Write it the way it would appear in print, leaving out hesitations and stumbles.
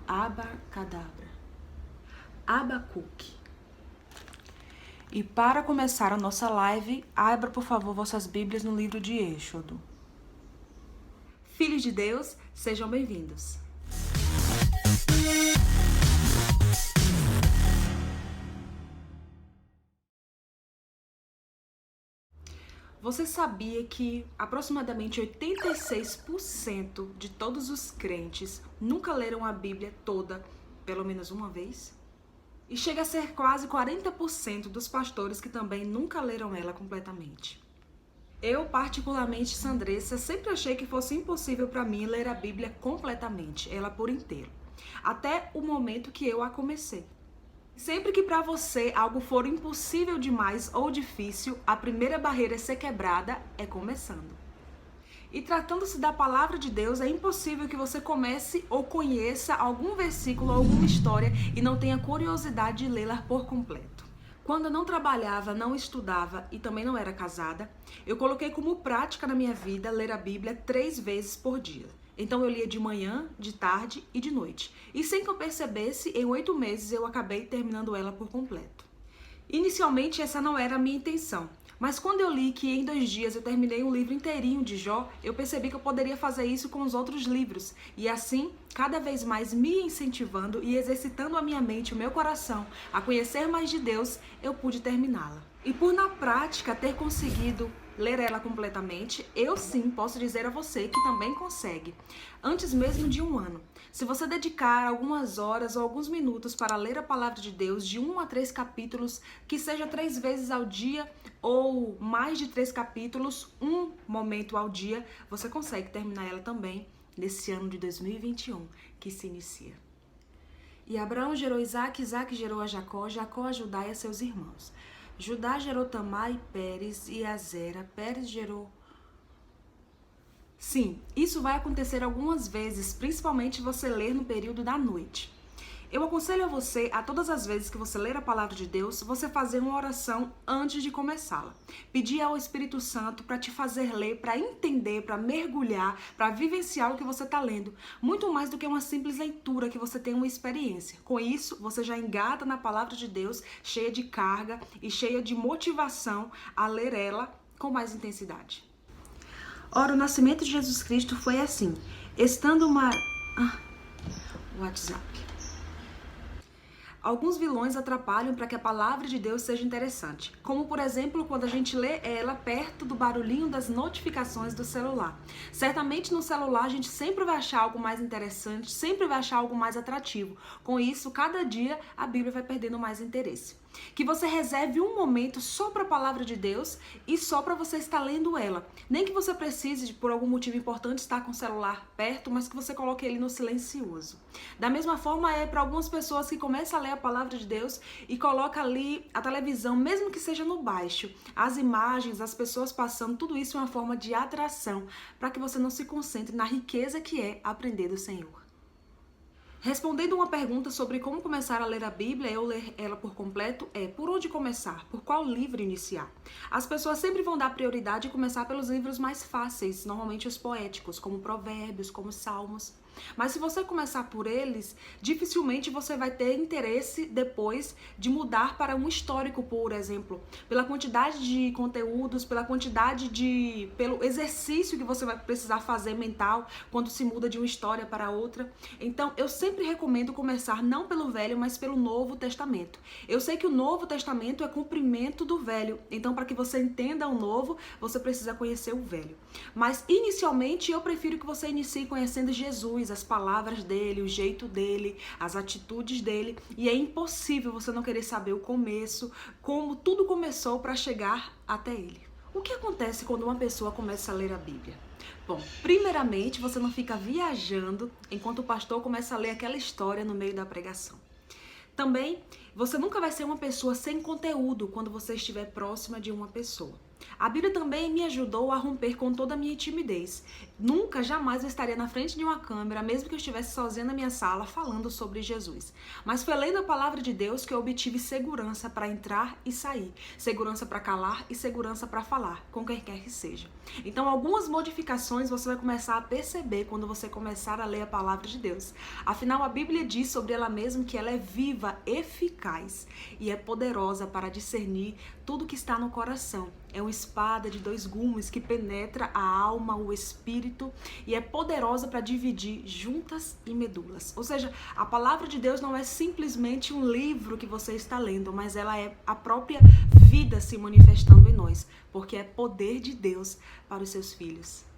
Abacadabra. Abacuque. E para começar a nossa live, abra por favor vossas Bíblias no livro de Êxodo. Filhos de Deus, sejam bem-vindos. Você sabia que aproximadamente 86% de todos os crentes nunca leram a Bíblia toda, pelo menos uma vez? E chega a ser quase 40% dos pastores que também nunca leram ela completamente. Eu, particularmente, Sandressa, sempre achei que fosse impossível para mim ler a Bíblia completamente, ela por inteiro, até o momento que eu a comecei. Sempre que para você algo for impossível demais ou difícil, a primeira barreira a ser quebrada é começando. E tratando-se da palavra de Deus, é impossível que você comece ou conheça algum versículo ou alguma história e não tenha curiosidade de lê-la por completo. Quando eu não trabalhava, não estudava e também não era casada, eu coloquei como prática na minha vida ler a Bíblia 3 vezes por dia. Então eu lia de manhã, de tarde e de noite. E sem que eu percebesse, em 8 meses eu acabei terminando ela por completo. Inicialmente essa não era a minha intenção, mas quando eu li que em 2 dias eu terminei um livro inteirinho de Jó, eu percebi que eu poderia fazer isso com os outros livros. E assim, cada vez mais me incentivando e exercitando a minha mente e o meu coração a conhecer mais de Deus, eu pude terminá-la. E por na prática ter conseguido ler ela completamente, eu sim posso dizer a você que também consegue. Antes mesmo de 1 ano. Se você dedicar algumas horas ou alguns minutos para ler a palavra de Deus de 1 a 3 capítulos, que seja 3 vezes ao dia ou mais de 3 capítulos, um momento ao dia, você consegue terminar ela também nesse ano de 2021 que se inicia. E Abraão gerou Isaac, Isaac gerou a Jacó, Jacó a Judá e a seus irmãos. Judá gerou Tamar e Pérez e Azera, Pérez gerou... Sim, isso vai acontecer algumas vezes, principalmente você ler no período da noite. Eu aconselho a você, a todas as vezes que você ler a palavra de Deus, você fazer uma oração antes de começá-la. Pedir ao Espírito Santo para te fazer ler, para entender, para mergulhar, para vivenciar o que você está lendo. Muito mais do que uma simples leitura que você tem uma experiência. Com isso, você já engata na palavra de Deus, cheia de carga e cheia de motivação a ler ela com mais intensidade. Ora, o nascimento de Jesus Cristo foi assim. Estando uma... WhatsApp. Alguns vilões atrapalham para que a palavra de Deus seja interessante, como por exemplo quando a gente lê ela perto do barulhinho das notificações do celular. Certamente no celular a gente sempre vai achar algo mais interessante, sempre vai achar algo mais atrativo. Com isso, cada dia a Bíblia vai perdendo mais interesse. Que você reserve um momento só para a palavra de Deus e só para você estar lendo ela. Nem que você precise, por algum motivo importante, estar com o celular perto, mas que você coloque ele no silencioso. Da mesma forma é para algumas pessoas que começam a ler a palavra de Deus e coloca ali a televisão, mesmo que seja no baixo, as imagens, as pessoas passando, tudo isso é uma forma de atração para que você não se concentre na riqueza que é aprender do Senhor. Respondendo uma pergunta sobre como começar a ler a Bíblia ou ler ela por completo, por onde começar? Por qual livro iniciar? As pessoas sempre vão dar prioridade e começar pelos livros mais fáceis, normalmente os poéticos, como Provérbios, como Salmos. Mas se você começar por eles, dificilmente você vai ter interesse depois de mudar para um histórico, por exemplo, pela quantidade de conteúdos, pelo exercício que você vai precisar fazer mental quando se muda de uma história para outra. Então, eu sempre recomendo começar não pelo Velho, mas pelo Novo Testamento. Eu sei que o Novo Testamento é cumprimento do Velho, então para que você entenda o Novo, você precisa conhecer o Velho. Mas inicialmente eu prefiro que você inicie conhecendo Jesus, as palavras dele, o jeito dele, as atitudes dele, e é impossível você não querer saber o começo, como tudo começou para chegar até ele. O que acontece quando uma pessoa começa a ler a Bíblia? Bom, primeiramente você não fica viajando enquanto o pastor começa a ler aquela história no meio da pregação. Também, você nunca vai ser uma pessoa sem conteúdo quando você estiver próxima de uma pessoa. A Bíblia também me ajudou a romper com toda a minha timidez. Nunca, jamais eu estaria na frente de uma câmera, mesmo que eu estivesse sozinha na minha sala, falando sobre Jesus. Mas foi lendo a palavra de Deus que eu obtive segurança para entrar e sair, segurança para calar e segurança para falar, com quem quer que seja. Então, algumas modificações você vai começar a perceber quando você começar a ler a palavra de Deus. Afinal, a Bíblia diz sobre ela mesma que ela é viva, eficaz e é poderosa para discernir tudo que está no coração. É uma espada de 2 gumes que penetra a alma, o espírito e é poderosa para dividir juntas e medulas. Ou seja, a palavra de Deus não é simplesmente um livro que você está lendo, mas ela é a própria vida se manifestando em nós, porque é poder de Deus para os seus filhos.